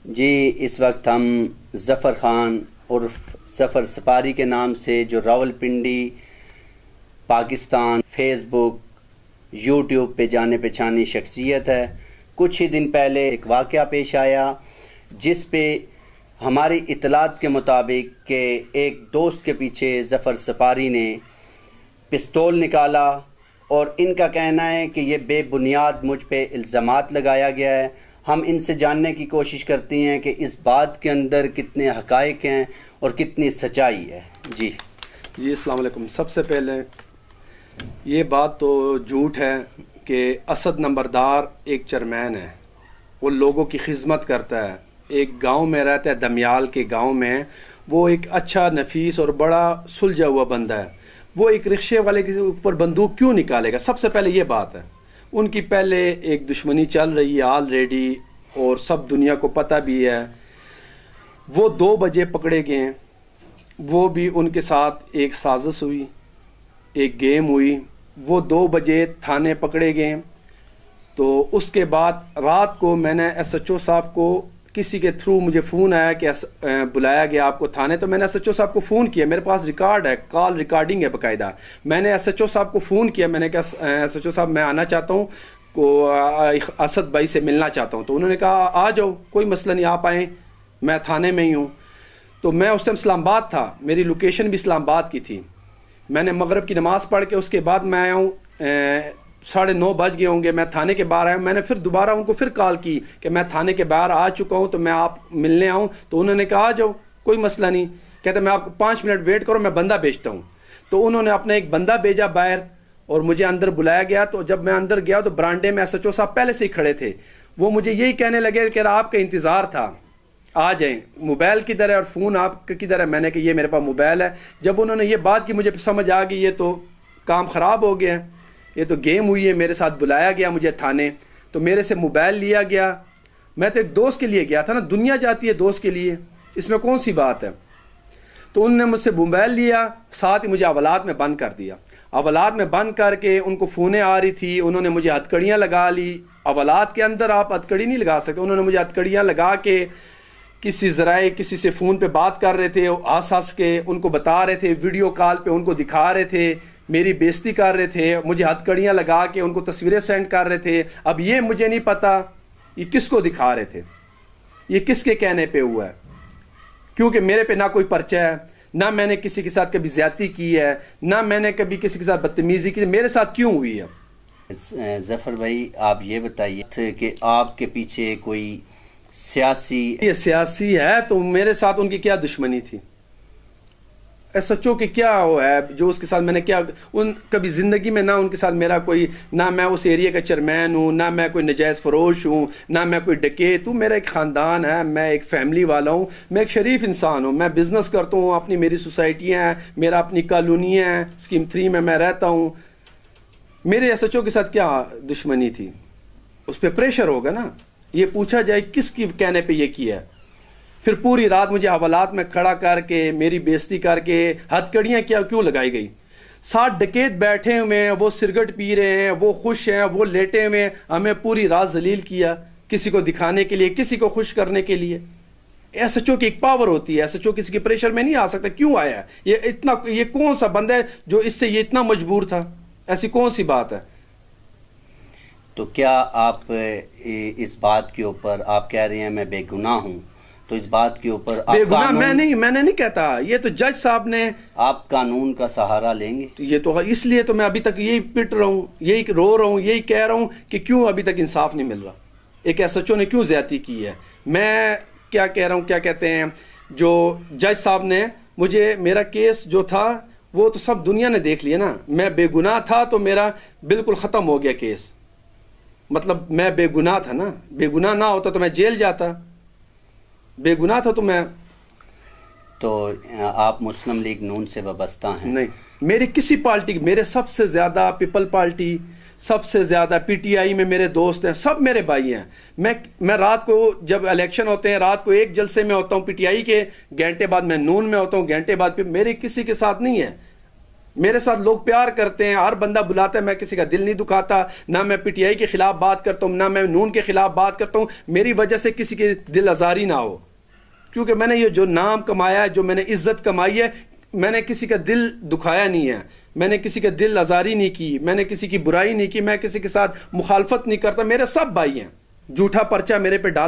جی اس وقت ہم ظفر خان عرف ظفر سپاری کے نام سے، جو راولپنڈی پاکستان فیس بک یوٹیوب پہ جانے پہچانی شخصیت ہے، کچھ ہی دن پہلے ایک واقعہ پیش آیا جس پہ ہماری اطلاعات کے مطابق کہ ایک دوست کے پیچھے ظفر سپاری نے پستول نکالا، اور ان کا کہنا ہے کہ یہ بے بنیاد مجھ پہ الزامات لگایا گیا ہے۔ ہم ان سے جاننے کی کوشش کرتی ہیں کہ اس بات کے اندر کتنے حقائق ہیں اور کتنی سچائی ہے۔ جی السلام علیکم۔ سب سے پہلے یہ بات تو جھوٹ ہے کہ اسد نمبردار ایک چیئرمین ہے، وہ لوگوں کی خدمت کرتا ہے، ایک گاؤں میں رہتا ہے، دمیال کے گاؤں میں، وہ ایک اچھا نفیس اور بڑا سلجھا ہوا بندہ ہے۔ وہ ایک رکشے والے کے اوپر بندوق کیوں نکالے گا؟ سب سے پہلے یہ بات ہے۔ ان کی پہلے ایک دشمنی چل رہی ہے آلریڈی، اور سب دنیا کو پتہ بھی ہے۔ وہ 2 بجے پکڑے گئے، وہ بھی ان کے ساتھ ایک سازش ہوئی، ایک گیم ہوئی۔ وہ 2 بجے تھانے پکڑے گئے، تو اس کے بعد رات کو میں نے ایس ایچ او صاحب کو، کسی کے تھرو مجھے فون آیا کہ بلایا گیا آپ کو تھانے، تو میں نے ایس ایچ او صاحب کو فون کیا، میرے پاس ریکارڈ ہے، کال ریکارڈنگ ہے باقاعدہ۔ میں نے ایس ایچ او صاحب کو فون کیا، میں نے کہا ایس ایچ او صاحب میں آنا چاہتا ہوں، کو اسد بھائی سے ملنا چاہتا ہوں۔ تو انہوں نے کہا آ جاؤ، کوئی مسئلہ نہیں، آپ آئیں، میں تھانے میں ہی ہوں۔ تو میں اس ٹائم اسلام آباد تھا، میری لوکیشن بھی اسلام آباد کی تھی۔ میں نے مغرب کی نماز پڑھ کے اس کے بعد میں آیا ہوں، 9:30 بج گئے ہوں گے، میں تھانے کے باہر آیا ہوں۔ میں نے پھر دوبارہ ان کو پھر کال کی کہ میں تھانے کے باہر آ چکا ہوں، تو میں آپ ملنے آؤں؟ تو انہوں نے کہا آ جاؤ، کوئی مسئلہ نہیں۔ کہتے میں آپ کو 5 منٹ ویٹ کرو، میں بندہ بھیجتا ہوں۔ تو انہوں نے اپنا ایک بندہ بھیجا باہر، اور مجھے اندر بلایا گیا۔ تو جب میں اندر گیا تو برانڈے میں ایس ایچ او صاحب پہلے سے ہی کھڑے تھے۔ وہ مجھے یہی کہنے لگے کہ آپ کا انتظار تھا، آ جائیں، موبائل کدھر ہے اور فون آپ کا کدھر ہے؟ میں نے کہا یہ میرے پاس موبائل ہے۔ جب انہوں نے یہ بات کی مجھے سمجھ آ گئی یہ تو کام خراب ہو گیا، یہ تو گیم ہوئی ہے۔ میرے ساتھ بلایا گیا مجھے تھانے، تو میرے سے موبائل لیا گیا۔ میں تو ایک دوست کے لیے گیا تھا نا، دنیا جاتی ہے دوست کے لیے، اس میں کون سی بات ہے؟ تو انہوں نے مجھ سے موبائل لیا، ساتھ ہی مجھے حوالات میں بند کر دیا۔ حوالات میں بند کر کے ان کو فونیں آ رہی تھی، انہوں نے مجھے ہتھکڑیاں لگا لی۔ حوالات کے اندر آپ ہتھکڑی نہیں لگا سکتے، انہوں نے مجھے ہتھکڑیاں لگا کے کسی ذرائع کسی سے فون پہ بات کر رہے تھے، ہنس کے ان کو بتا رہے تھے، ویڈیو کال پہ ان کو دکھا رہے تھے، میری بےزتی کر رہے تھے، مجھے ہتھکڑیاں لگا کے ان کو تصویریں سینڈ کر رہے تھے۔ اب یہ مجھے نہیں پتا یہ کس کو دکھا رہے تھے، یہ کس کے کہنے پہ ہوا ہے، کیونکہ میرے پہ نہ کوئی پرچہ ہے، نہ میں نے کسی کے ساتھ کبھی زیادتی کی ہے، نہ میں نے کبھی کسی کے ساتھ بدتمیزی کی۔ میرے ساتھ کیوں ہوئی ہے؟ ظفر بھائی آپ یہ بتائیے کہ آپ کے پیچھے کوئی یہ سیاسی ہے تو میرے ساتھ ان کی کیا دشمنی تھی؟ ایس ایچ او کی کیا وہ ہے جو اس کے ساتھ میں نے کیا؟ ان کبھی زندگی میں نہ ان کے ساتھ میرا کوئی، نہ میں اس ایریا کا چیئرمین ہوں، نہ میں کوئی نجائز فروش ہوں، نہ میں کوئی ڈکیت ہوں۔ میرا ایک خاندان ہے، میں ایک فیملی والا ہوں، میں ایک شریف انسان ہوں، میں بزنس کرتا ہوں، اپنی میری سوسائٹیاں ہیں، میرا اپنی کالونیاں ہیں، اسکیم 3 میں رہتا ہوں۔ میرے ایس ایچ او کے ساتھ کیا دشمنی تھی؟ اس پہ پریشر ہوگا نا، یہ پوچھا جائے کس کی کہنے پہ یہ کیا ہے۔ پھر پوری رات مجھے حوالات میں کھڑا کر کے، میری بےزتی کر کے، ہتھکڑیاں کیوں لگائی گئی؟ 7 ڈکیت بیٹھے ہوئے ہیں، وہ سگریٹ پی رہے ہیں، وہ خوش ہیں، وہ لیٹے ہوئے ہیں، ہمیں پوری رات ذلیل کیا، کسی کو دکھانے کے لیے، کسی کو خوش کرنے کے لیے۔ ایس ایچ او کی ایک پاور ہوتی ہے، ایس ایچ او کسی کے پریشر میں نہیں آ سکتا۔ کیوں آیا یہ کون سا بندہ ہے جو اس سے یہ اتنا مجبور تھا؟ ایسی کون سی بات ہے؟ تو کیا آپ اس بات کے اوپر آپ کہہ رہے ہیں میں بے گناہ ہوں، تو اس بات کے اوپر بے گناہ میں نہیں کہتا، یہ تو جج صاحب نے۔ آپ قانون کا سہارا لیں گے؟ یہ تو اس لیے تو میں ابھی تک یہی پٹ رہا ہوں، یہی رو رہا ہوں، یہی کہہ رہا ہوں کہ کیوں ابھی تک انصاف نہیں مل رہا، ایک ایس ایچ او نے کیوں زیادتی کی ہے۔ میں کیا کہہ رہا ہوں، کیا کہتے ہیں، جو جج صاحب نے مجھے، میرا کیس جو تھا وہ تو سب دنیا نے دیکھ لیا نا، میں بے گناہ تھا تو میرا بالکل ختم ہو گیا کیس۔ مطلب میں بے گناہ تھا نا، بے گناہ نہ ہوتا تو میں جیل جاتا، بے گناہ تھا تو میں۔ تو آپ مسلم لیگ نون سے وابستہ ہیں؟ نہیں، میری کسی پارٹی، میرے سب سے زیادہ پیپل پارٹی، سب سے زیادہ پی ٹی آئی میں میرے دوست ہیں، سب میرے بھائی ہیں۔ میں رات کو جب الیکشن ہوتے ہیں، رات کو ایک جلسے میں ہوتا ہوں پی ٹی آئی کے، گھنٹے بعد میں نون میں ہوتا ہوں، گھنٹے بعد میرے کسی کے ساتھ نہیں ہے۔ میرے ساتھ لوگ پیار کرتے ہیں, ہر بندہ بلاتا ہے, میں کسی کا دل نہیں دکھاتا, نہ میں پی ٹی آئی کے خلاف بات کرتا ہوں, نہ میں نون کے خلاف بات کرتا ہوں, میری وجہ سے کسی کے دل آزاری نہ ہو, کیونکہ میں نے یہ جو نام کمایا ہے, جو میں نے عزت کمائی ہے, میں نے کسی کا دل دکھایا نہیں ہے, میں نے کسی کا دل آزاری نہیں کی, میں نے کسی کی برائی نہیں کی, میں کسی کے ساتھ مخالفت نہیں کرتا, میرے سب بھائی ہیں. جھوٹا پرچہ میرے پہ ڈالا